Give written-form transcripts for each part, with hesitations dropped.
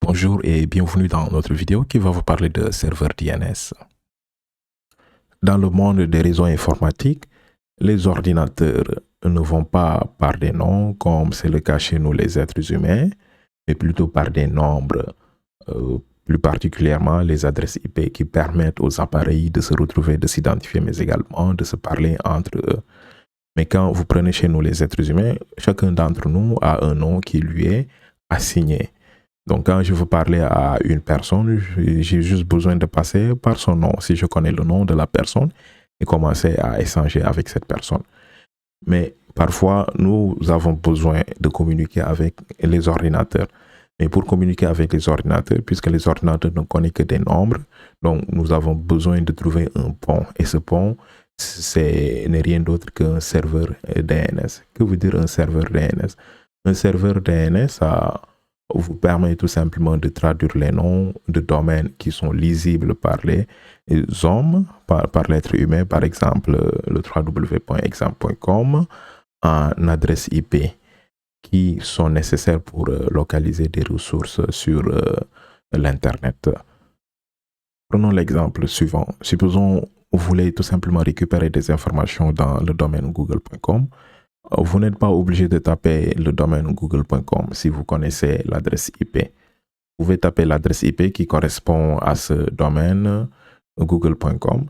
Bonjour et bienvenue dans notre vidéo qui va vous parler de serveurs DNS. Dans le monde des réseaux informatiques, les ordinateurs ne vont pas par des noms comme c'est le cas chez nous les êtres humains, mais plutôt par des nombres, plus particulièrement les adresses IP qui permettent aux appareils de se retrouver, de s'identifier, mais également de se parler entre eux. Mais quand vous prenez chez nous les êtres humains, chacun d'entre nous a un nom qui lui est assigné. Donc, quand je veux parler à une personne, j'ai juste besoin de passer par son nom. Si je connais le nom de la personne et commencer à échanger avec cette personne. Mais parfois, nous avons besoin de communiquer avec les ordinateurs. Mais pour communiquer avec les ordinateurs, puisque les ordinateurs ne connaissent que des nombres, donc nous avons besoin de trouver un pont. Et ce pont, n'est rien d'autre qu'un serveur DNS. Que veut dire un serveur DNS? Un serveur DNS vous permet tout simplement de traduire les noms de domaines qui sont lisibles par les hommes, par l'être humain, par exemple le www.exam.com, en adresse IP qui sont nécessaires pour localiser des ressources sur l'Internet. Prenons l'exemple suivant. Supposons vous voulez tout simplement récupérer des informations dans le domaine google.com. Vous n'êtes pas obligé de taper le domaine google.com si vous connaissez l'adresse IP. Vous pouvez taper l'adresse IP qui correspond à ce domaine google.com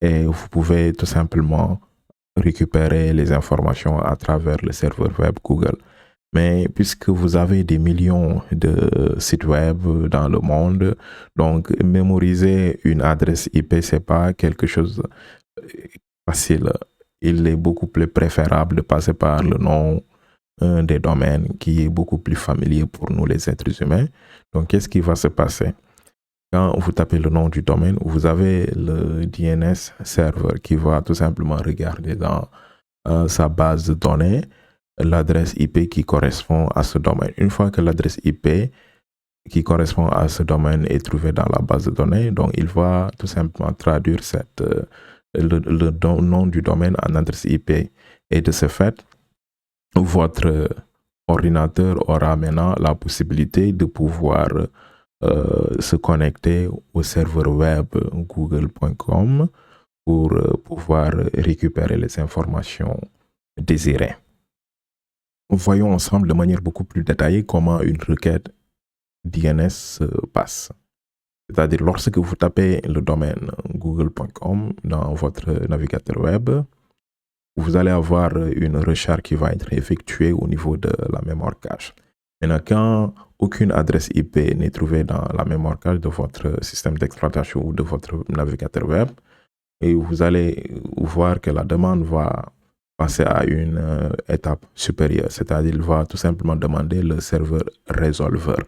et vous pouvez tout simplement récupérer les informations à travers le serveur web Google. Mais puisque vous avez des millions de sites web dans le monde, donc mémoriser une adresse IP, c'est pas quelque chose de facile. Il est beaucoup plus préférable de passer par le nom des domaines qui est beaucoup plus familier pour nous les êtres humains. Donc, qu'est-ce qui va se passer? Quand vous tapez le nom du domaine, vous avez le DNS server qui va tout simplement regarder dans sa base de données l'adresse IP qui correspond à ce domaine. Une fois que l'adresse IP qui correspond à ce domaine est trouvée dans la base de données, donc il va tout simplement traduire le nom du domaine en adresse IP. Et de ce fait, votre ordinateur aura maintenant la possibilité de pouvoir se connecter au serveur web google.com pour pouvoir récupérer les informations désirées. Voyons ensemble de manière beaucoup plus détaillée comment une requête DNS se passe. C'est-à-dire, lorsque vous tapez le domaine google.com dans votre navigateur web, vous allez avoir une recherche qui va être effectuée au niveau de la mémoire cache. Maintenant, quand aucune adresse IP n'est trouvée dans la mémoire cache de votre système d'exploitation ou de votre navigateur web, et vous allez voir que la demande va passer à une étape supérieure, c'est-à-dire il va tout simplement demander le serveur resolver.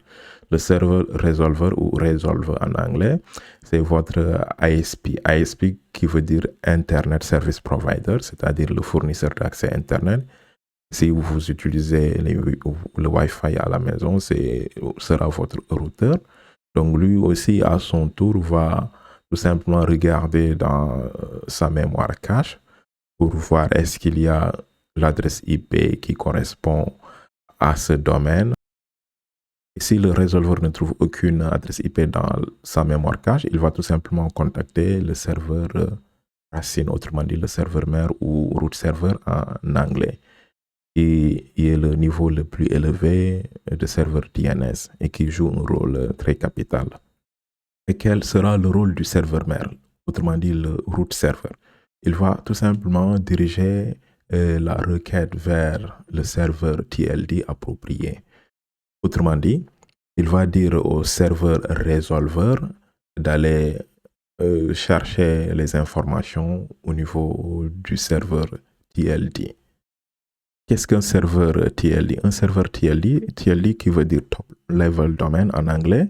Le serveur resolver ou resolver en anglais, c'est votre ISP. ISP qui veut dire Internet Service Provider, c'est-à-dire le fournisseur d'accès Internet. Si vous utilisez le Wi-Fi à la maison, sera votre routeur. Donc lui aussi, à son tour, va tout simplement regarder dans sa mémoire cache pour voir est-ce qu'il y a l'adresse IP qui correspond à ce domaine. Et si le résolveur ne trouve aucune adresse IP dans sa mémoire cache, il va tout simplement contacter le serveur racine, autrement dit le serveur mère ou root server en anglais, qui est le niveau le plus élevé de serveur DNS et qui joue un rôle très capital. Et quel sera le rôle du serveur mère, autrement dit le root server? Il va tout simplement diriger la requête vers le serveur TLD approprié. Autrement dit, il va dire au serveur resolver d'aller chercher les informations au niveau du serveur TLD. Qu'est-ce qu'un serveur TLD? Un serveur TLD qui veut dire Top Level Domain en anglais,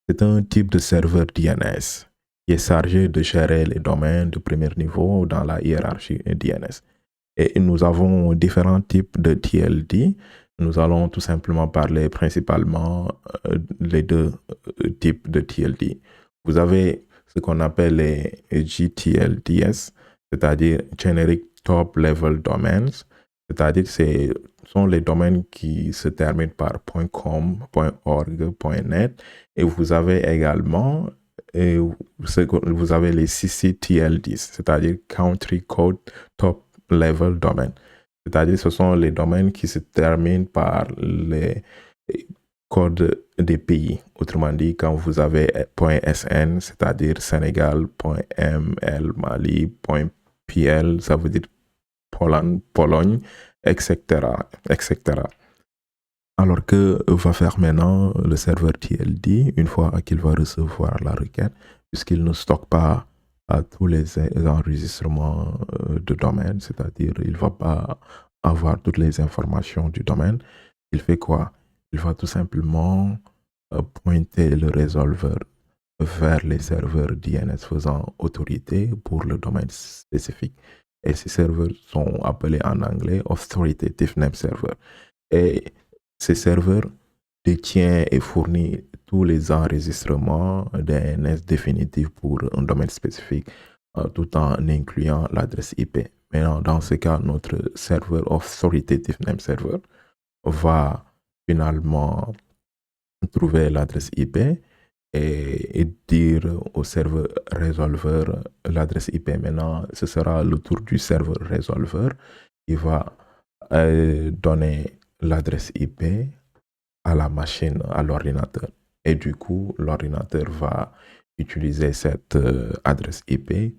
c'est un type de serveur DNS qui est chargé de gérer les domaines de premier niveau dans la hiérarchie DNS. Et nous avons différents types de TLD. Nous allons tout simplement parler principalement les deux types de TLD. Vous avez ce qu'on appelle les GTLDS, c'est-à-dire Generic Top Level Domains. C'est-à-dire ce sont les domaines qui se terminent par .com, .org, .net. Et vous avez également vous avez les CCTLD, c'est-à-dire Country Code Top Level Domain. C'est-à-dire ce sont les domaines qui se terminent par les codes des pays. Autrement dit, quand vous avez .sn, c'est-à-dire Sénégal, .ml, Mali, .pl, ça veut dire Pologne, etc., etc. Alors que va faire maintenant le serveur TLD une fois qu'il va recevoir la requête, puisqu'il ne stocke pas à tous les enregistrements de domaine, c'est-à-dire il ne va pas avoir toutes les informations du domaine. Il fait quoi? Il va tout simplement pointer le résolveur vers les serveurs DNS faisant autorité pour le domaine spécifique. Et ces serveurs sont appelés en anglais Authoritative Name Server. Et ces serveurs détiennent et fournissent tous les enregistrements DNS définitifs pour un domaine spécifique, tout en incluant l'adresse IP. Maintenant, dans ce cas, notre serveur Authoritative Name Server va finalement trouver l'adresse IP et dire au serveur résolveur l'adresse IP. Maintenant, ce sera le tour du serveur résolveur qui va donner l'adresse IP à la machine, à l'ordinateur. Et du coup, l'ordinateur va utiliser cette adresse IP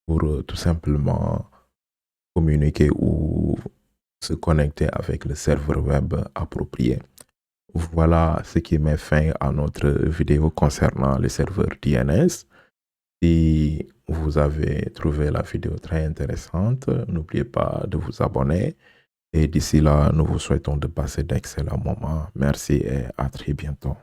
pour tout simplement communiquer ou se connecter avec le serveur web approprié. Voilà ce qui met fin à notre vidéo concernant les serveurs DNS. Si vous avez trouvé la vidéo très intéressante, n'oubliez pas de vous abonner. Et d'ici là, nous vous souhaitons de passer d'excellents moments. Merci et à très bientôt.